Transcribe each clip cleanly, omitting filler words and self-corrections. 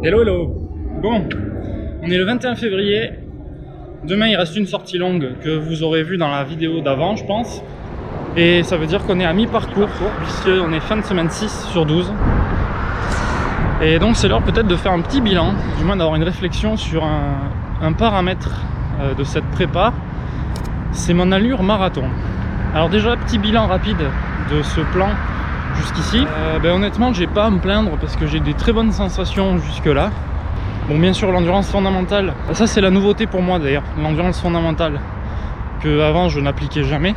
Hello hello. Bon, on est le 21 février. Demain il reste une sortie longue que vous aurez vue dans la vidéo d'avant je pense. Et ça veut dire qu'on est à mi-parcours puisqu'on est fin de semaine 6 sur 12. Et donc c'est l'heure peut-être de faire un petit bilan, du moins d'avoir une réflexion sur un paramètre de cette prépa. C'est mon allure marathon. Alors déjà petit bilan rapide de ce plan jusqu'ici. Honnêtement j'ai pas à me plaindre parce que j'ai des très bonnes sensations jusque là. Bon bien sûr l'endurance fondamentale, ça c'est la nouveauté pour moi d'ailleurs, l'endurance fondamentale que avant je n'appliquais jamais.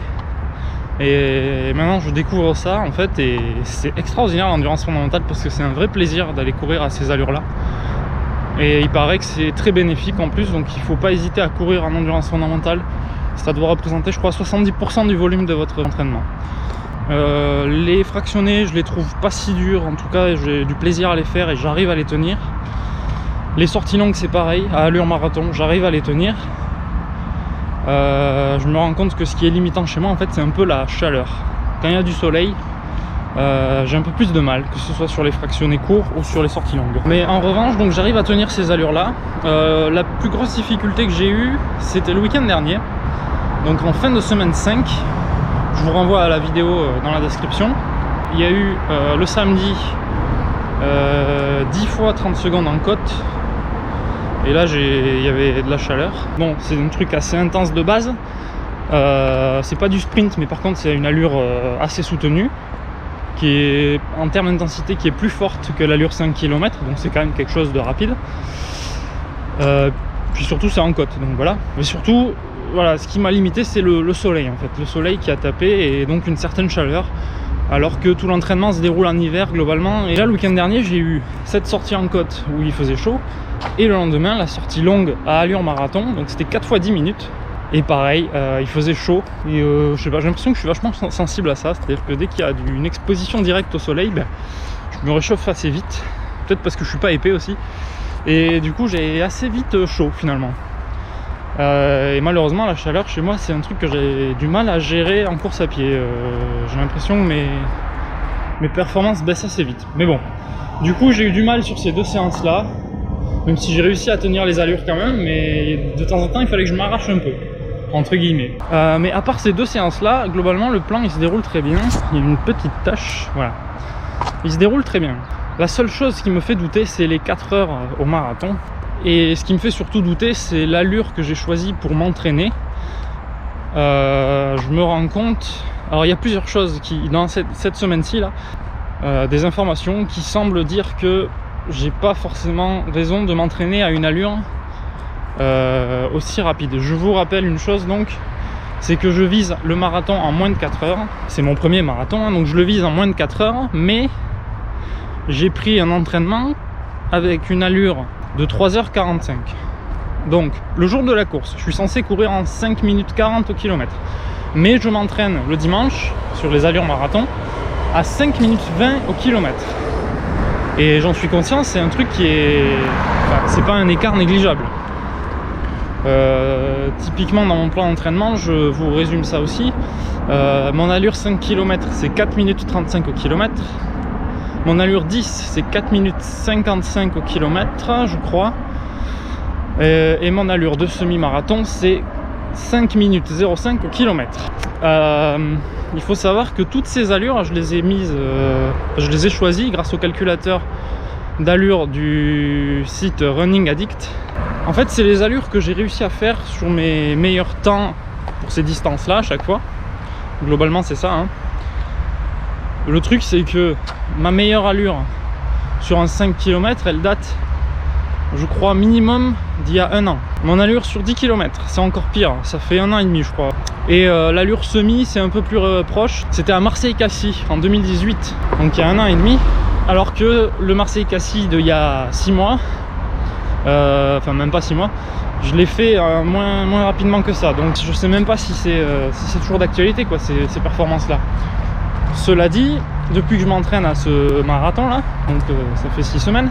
Et maintenant je découvre ça en fait et c'est extraordinaire l'endurance fondamentale parce que c'est un vrai plaisir d'aller courir à ces allures là. Et il paraît que c'est très bénéfique en plus, donc il faut pas hésiter à courir en endurance fondamentale. Ça doit représenter je crois 70% du volume de votre entraînement. Les fractionnés je les trouve pas si durs, en tout cas j'ai du plaisir à les faire et j'arrive à les tenir. Les sorties longues c'est pareil, à allure marathon j'arrive à les tenir. Je me rends compte que ce qui est limitant chez moi en fait c'est un peu la chaleur. Quand il y a du soleil j'ai un peu plus de mal, que ce soit sur les fractionnés courts ou sur les sorties longues. Mais en revanche donc j'arrive à tenir ces allures là. La plus grosse difficulté que j'ai eue c'était le week-end dernier, donc en fin de semaine 5. Je vous renvoie à la vidéo dans la description. Il y a eu le samedi 10 fois 30 secondes en côte. Et là il y avait de la chaleur. Bon c'est un truc assez intense de base. C'est pas du sprint mais par contre c'est une allure assez soutenue. Qui est en termes d'intensité qui est plus forte que l'allure 5 km. Donc c'est quand même quelque chose de rapide. Puis surtout c'est en côte. Donc voilà. Mais surtout voilà, ce qui m'a limité c'est le soleil en fait, le soleil qui a tapé et donc une certaine chaleur alors que tout l'entraînement se déroule en hiver globalement. Et là le week-end dernier j'ai eu cette sortie en côte où il faisait chaud et le lendemain la sortie longue à allure marathon, donc c'était 4 fois 10 minutes et pareil il faisait chaud et je sais pas, j'ai l'impression que je suis vachement sensible à ça, c'est-à-dire que dès qu'il y a une exposition directe au soleil je me réchauffe assez vite, peut-être parce que je suis pas épais aussi et du coup j'ai assez vite chaud finalement. Et malheureusement la chaleur chez moi c'est un truc que j'ai du mal à gérer en course à pied. J'ai l'impression que mes performances baissent assez vite. Mais bon, du coup j'ai eu du mal sur ces deux séances là, même si j'ai réussi à tenir les allures quand même, mais de temps en temps il fallait que je m'arrache un peu, entre guillemets. Mais à part ces deux séances là, globalement le plan il se déroule très bien. Il y a une petite tache, voilà. Il se déroule très bien. La seule chose qui me fait douter c'est les 4 heures au marathon. Et ce qui me fait surtout douter, c'est l'allure que j'ai choisie pour m'entraîner. Je me rends compte... Alors il y a plusieurs choses qui, dans cette semaine-ci, là, des informations qui semblent dire que j'ai pas forcément raison de m'entraîner à une allure aussi rapide. Je vous rappelle une chose donc, c'est que je vise le marathon en moins de 4 heures. C'est mon premier marathon, hein, donc je le vise en moins de 4 heures, mais j'ai pris un entraînement avec une allure de 3h45. Donc le jour de la course je suis censé courir en 5 minutes 40 au kilomètre, mais je m'entraîne le dimanche sur les allures marathon à 5 minutes 20 au kilomètre et j'en suis conscient, c'est un truc qui est... Enfin, c'est pas un écart négligeable. Typiquement dans mon plan d'entraînement je vous résume ça aussi. Mon allure 5 km c'est 4 minutes 35 au kilomètre. Mon allure 10 c'est 4 minutes 55 au kilomètre je crois. Et mon allure de semi-marathon c'est 5 minutes 05 au kilomètre. Il faut savoir que toutes ces allures je les ai mises, je les ai choisies grâce au calculateur d'allure du site Running Addict. En fait c'est les allures que j'ai réussi à faire sur mes meilleurs temps pour ces distances là à chaque fois. Globalement c'est ça hein. Le truc c'est que ma meilleure allure sur un 5 km elle date je crois minimum d'il y a 1 an. Mon allure sur 10 km c'est encore pire, ça fait 1 an et demi je crois. Et l'allure semi c'est un peu plus proche, c'était à Marseille-Cassis en 2018, donc il y a 1 an et demi. Alors que le Marseille-Cassis d'il y a 6 mois, enfin même pas 6 mois, je l'ai fait moins rapidement que ça. Donc je sais même pas si c'est toujours d'actualité quoi ces performances là. Cela dit, depuis que je m'entraîne à ce marathon là, donc ça fait 6 semaines,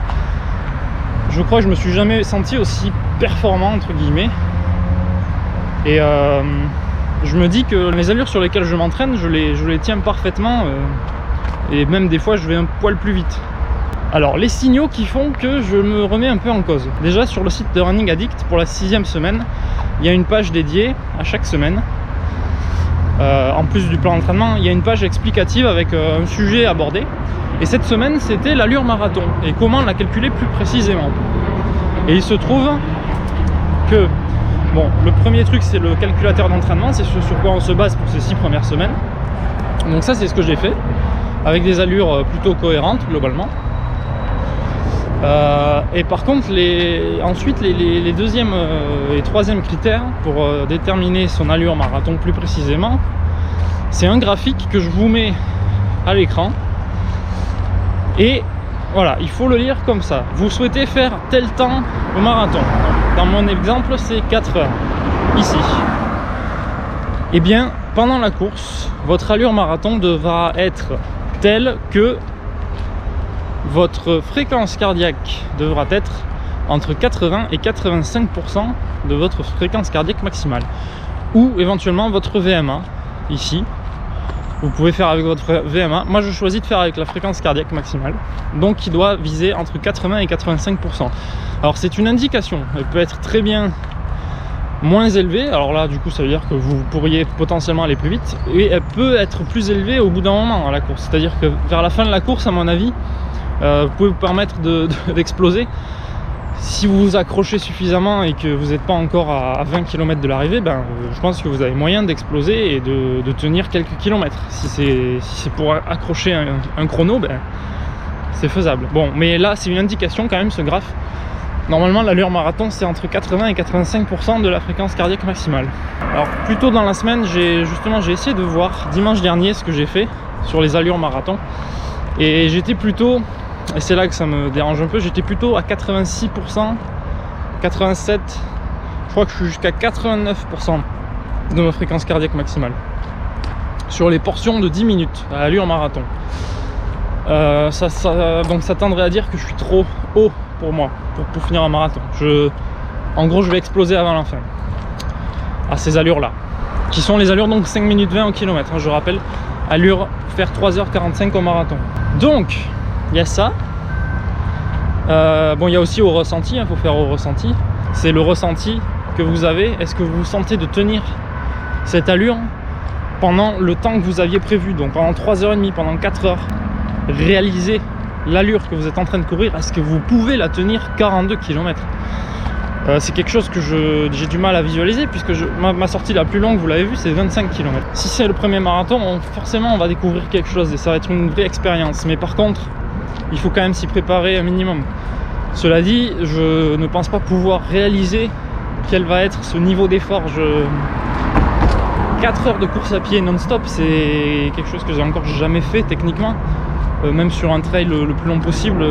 je crois que je me suis jamais senti aussi performant entre guillemets. Et je me dis que les allures sur lesquelles je m'entraîne, je les tiens parfaitement et même des fois je vais un poil plus vite. Alors les signaux qui font que je me remets un peu en cause. Déjà sur le site de Running Addict, pour la 6e semaine, il y a une page dédiée à chaque semaine. En plus du plan d'entraînement, il y a une page explicative avec un sujet abordé. Et cette semaine, c'était l'allure marathon et comment la calculer plus précisément. Et il se trouve que, bon, le premier truc, c'est le calculateur d'entraînement, c'est sur quoi on se base pour ces 6 premières semaines. Donc ça, c'est ce que j'ai fait, avec des allures plutôt cohérentes, globalement. Et par contre, ensuite, les deuxième et troisième critères pour déterminer son allure marathon plus précisément, c'est un graphique que je vous mets à l'écran. Et voilà, il faut le lire comme ça. Vous souhaitez faire tel temps au marathon. Dans mon exemple, c'est 4 heures, ici. Et bien, pendant la course, votre allure marathon devra être telle que votre fréquence cardiaque devra être entre 80 et 85% de votre fréquence cardiaque maximale. Ou éventuellement votre VMA, ici. Vous pouvez faire avec votre VMA. Moi, je choisis de faire avec la fréquence cardiaque maximale. Donc, il doit viser entre 80 et 85%. Alors, c'est une indication. Elle peut être très bien moins élevée. Alors là, du coup, ça veut dire que vous pourriez potentiellement aller plus vite. Et elle peut être plus élevée au bout d'un moment à la course. C'est-à-dire que vers la fin de la course, à mon avis, vous pouvez vous permettre d'exploser. Si vous vous accrochez suffisamment et que vous n'êtes pas encore à 20 km de l'arrivée, je pense que vous avez moyen d'exploser et de tenir quelques kilomètres. Si c'est pour accrocher un chrono, c'est faisable. Bon, mais là, c'est une indication quand même, ce graphe. Normalement, l'allure marathon, c'est entre 80 et 85% de la fréquence cardiaque maximale. Alors, plus tôt dans la semaine, j'ai essayé de voir dimanche dernier ce que j'ai fait sur les allures marathon. Et j'étais plutôt... Et c'est là que ça me dérange un peu, j'étais plutôt à 86%, 87%, je crois que je suis jusqu'à 89% de ma fréquence cardiaque maximale. Sur les portions de 10 minutes à allure marathon. Donc ça tendrait à dire que je suis trop haut pour moi, pour finir un marathon. En gros, je vais exploser avant la fin. À ces allures-là. Qui sont les allures donc 5 minutes 20 au kilomètre, je rappelle. Allure pour faire 3h45 au marathon. Donc... il y a ça. Bon, il y a aussi au ressenti, il faut faire au ressenti. C'est le ressenti que vous avez. Est-ce que vous vous sentez de tenir cette allure pendant le temps que vous aviez prévu? Donc pendant 3h30, pendant 4 heures. Réalisez l'allure que vous êtes en train de courir. Est-ce que vous pouvez la tenir 42 km? C'est quelque chose que j'ai du mal à visualiser puisque ma sortie la plus longue, vous l'avez vu, c'est 25 km. Si c'est le premier marathon, forcément on va découvrir quelque chose et ça va être une vraie expérience. Mais par contre, il faut quand même s'y préparer un minimum. Cela dit, je ne pense pas pouvoir réaliser quel va être ce niveau d'effort. 4 heures de course à pied non-stop, c'est quelque chose que j'ai encore jamais fait techniquement. Même sur un trail le plus long possible,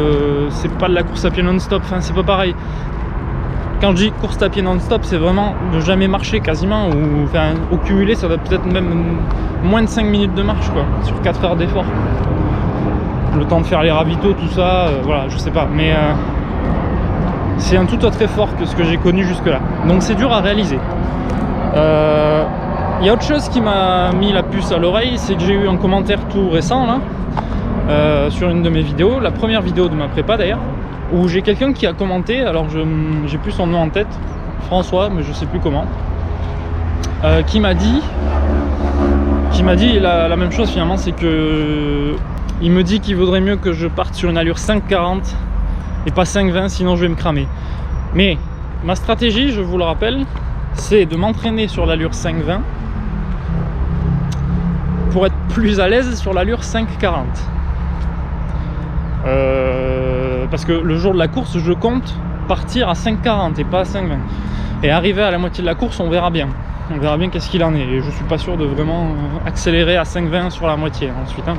c'est pas de la course à pied non-stop, enfin c'est pas pareil. Quand je dis course à pied non-stop, c'est vraiment de jamais marcher quasiment, ou enfin, au cumulé, ça doit peut-être même moins de 5 minutes de marche quoi, sur 4 heures d'effort. Le temps de faire les ravitaux, tout ça, voilà, je sais pas, mais c'est un tout autre effort que ce que j'ai connu jusque là, donc c'est dur à réaliser. Il y a autre chose qui m'a mis la puce à l'oreille, c'est que j'ai eu un commentaire tout récent là, sur une de mes vidéos, la première vidéo de ma prépa d'ailleurs, où j'ai quelqu'un qui a commenté, alors j'ai plus son nom en tête, François, mais je sais plus comment, qui m'a dit la même chose finalement, c'est que il me dit qu'il vaudrait mieux que je parte sur une allure 5,40 et pas 5,20, sinon je vais me cramer. Mais ma stratégie, je vous le rappelle, c'est de m'entraîner sur l'allure 5,20 pour être plus à l'aise sur l'allure 5,40. Parce que le jour de la course, je compte partir à 5,40 et pas à 5,20. Et arriver à la moitié de la course, on verra bien. On verra bien qu'est-ce qu'il en est. Et je suis pas sûr de vraiment accélérer à 5,20 sur la moitié ensuite. Bon.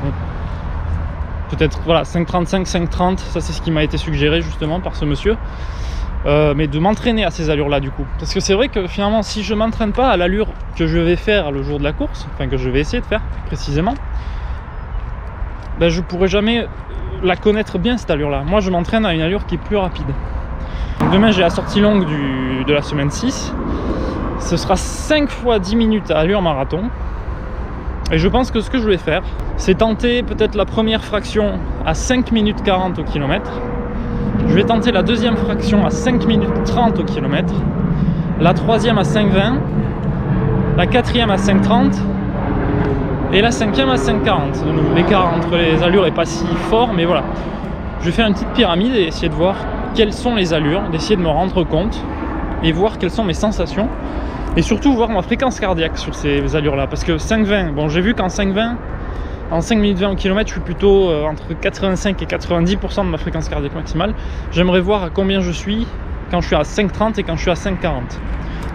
Peut-être voilà 5,35, 5,30, ça c'est ce qui m'a été suggéré justement par ce monsieur. Mais de m'entraîner à ces allures-là du coup. Parce que c'est vrai que finalement, si je m'entraîne pas à l'allure que je vais faire le jour de la course, enfin que je vais essayer de faire précisément, je pourrai jamais la connaître bien cette allure-là. Moi, je m'entraîne à une allure qui est plus rapide. Donc, demain, j'ai la sortie longue de la semaine 6. Ce sera 5 fois 10 minutes à allure marathon. Et je pense que ce que je vais faire, c'est tenter peut-être la première fraction à 5 minutes 40 au kilomètre. Je vais tenter la deuxième fraction à 5 minutes 30 au kilomètre. La troisième à 5,20. La quatrième à 5,30. Et la cinquième à 5,40. L'écart entre les allures est pas si fort, mais voilà. Je vais faire une petite pyramide et essayer de voir quelles sont les allures, d'essayer de me rendre compte et voir quelles sont mes sensations. Et surtout voir ma fréquence cardiaque sur ces allures-là. Parce que 5,20, bon, j'ai vu qu'en 5,20, en 5 minutes 20 au kilomètre, je suis plutôt entre 85 et 90% de ma fréquence cardiaque maximale. J'aimerais voir à combien je suis quand je suis à 5,30 et quand je suis à 5,40.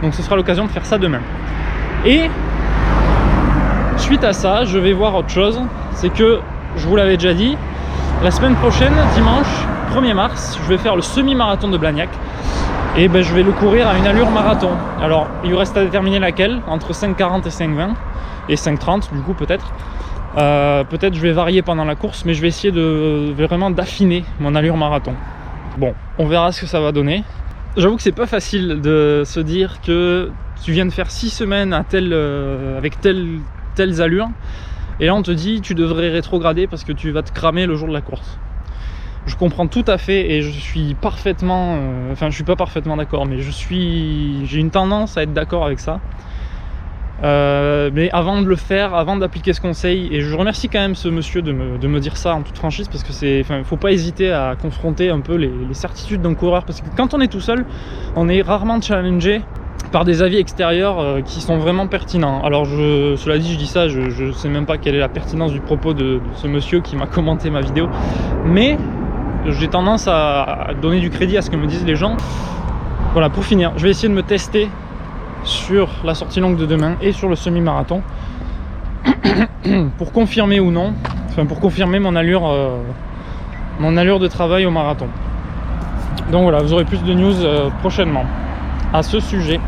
Donc ce sera l'occasion de faire ça demain. Et suite à ça, je vais voir autre chose. C'est que, je vous l'avais déjà dit, la semaine prochaine, dimanche 1er mars, je vais faire le semi-marathon de Blagnac. Et ben, je vais le courir à une allure marathon. Alors, il vous reste à déterminer laquelle, entre 5,40 et 5,20 et 5,30 du coup peut-être. Peut-être je vais varier pendant la course, mais je vais essayer vraiment d'affiner mon allure marathon. Bon, on verra ce que ça va donner. J'avoue que c'est pas facile de se dire que tu viens de faire 6 semaines à avec telles allures, et là on te dit tu devrais rétrograder parce que tu vas te cramer le jour de la course. Je comprends tout à fait et je suis parfaitement, je suis pas parfaitement d'accord, mais j'ai une tendance à être d'accord avec ça. Mais avant de le faire, avant d'appliquer ce conseil, et je remercie quand même ce monsieur de me dire ça en toute franchise, parce que faut pas hésiter à confronter un peu les certitudes d'un coureur, parce que quand on est tout seul, on est rarement challengé par des avis extérieurs qui sont vraiment pertinents. Alors cela dit, je dis ça, je sais même pas quelle est la pertinence du propos de ce monsieur qui m'a commenté ma vidéo, mais j'ai tendance à donner du crédit à ce que me disent les gens. Voilà, pour finir, je vais essayer de me tester sur la sortie longue de demain et sur le semi-marathon pour confirmer ou non, pour confirmer mon allure de travail au marathon. Donc voilà, vous aurez plus de news prochainement à ce sujet.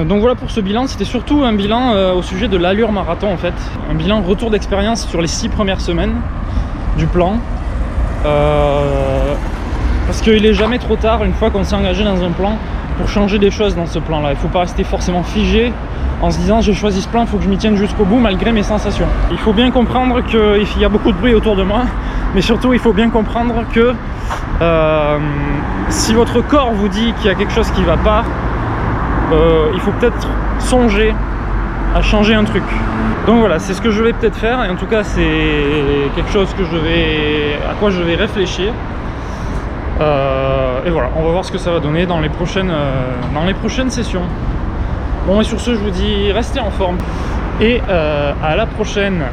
Donc voilà pour ce bilan, c'était surtout un bilan au sujet de l'allure marathon en fait, un bilan retour d'expérience sur les 6 premières semaines du plan. Parce qu'il est jamais trop tard une fois qu'on s'est engagé dans un plan pour changer des choses dans ce plan là. Il ne faut pas rester forcément figé en se disant j'ai choisi ce plan, il faut que je m'y tienne jusqu'au bout malgré mes sensations. Il faut bien comprendre qu'il y a beaucoup de bruit autour de moi, mais surtout il faut bien comprendre que si votre corps vous dit qu'il y a quelque chose qui ne va pas, il faut peut-être songer à changer un truc. Donc voilà, c'est ce que je vais peut-être faire, et en tout cas c'est quelque chose à quoi je vais réfléchir. Et voilà, on va voir ce que ça va donner dans les prochaines sessions. Bon, et sur ce, je vous dis restez en forme et à la prochaine.